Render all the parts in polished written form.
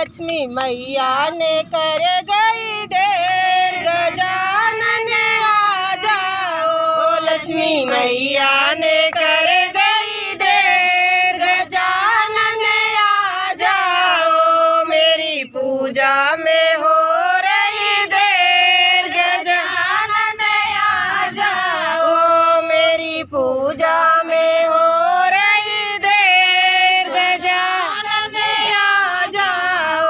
लक्ष्मी मैया ने कर गई देर, गजानन आ जाओ। लक्ष्मी मैया ने कर गई देर, गजानन आ जाओ। मेरी पूजा में हो रही देर, गजानन आ जाओ। मेरी पूजा में हो रही देर, गजानन आ जाओ।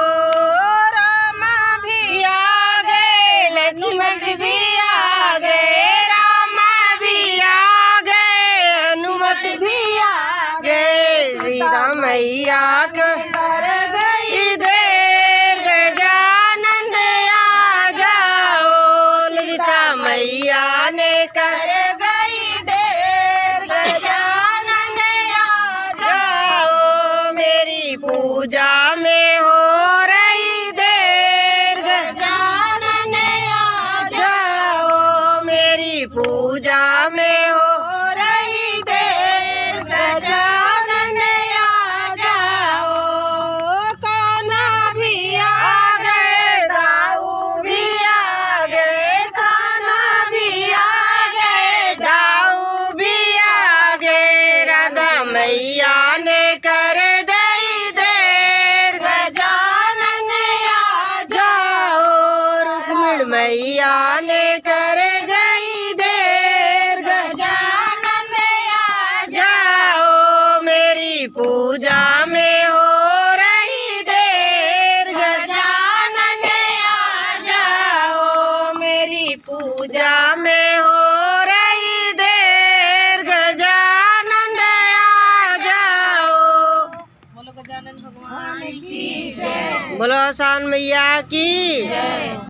रामा भी आ गए, लक्ष्मण भी आ गए, रामा भी आ गए, हनुमत भी आ गए। सीता मैया कर गई देर, गजानन आ जाओ। सीता मैया ने कर गई देर, गजानन आ जाओ। मेरी पूजा में हो रही देर, गजानन आ जाओ। मेरी पूजा में हो रही देर, गजानन आ जाओ। कान्हा भी आ गए, दाऊ भी आ गए, कान्हा भी आ गए, दाऊ भी आ गए। राधा मैया ने कर गई देर, गजानन आ जाओ। रुक्मिण मैया ने कर गई देर, गजानन आ जाओ। मेरी पूजा में हो रही देर, गजानन आ जाओ। मेरी पूजा में हो रही देर, गजानन आ जाओ। बोलो गजानन भगवान की जय, बोलो आसान मैया की जय।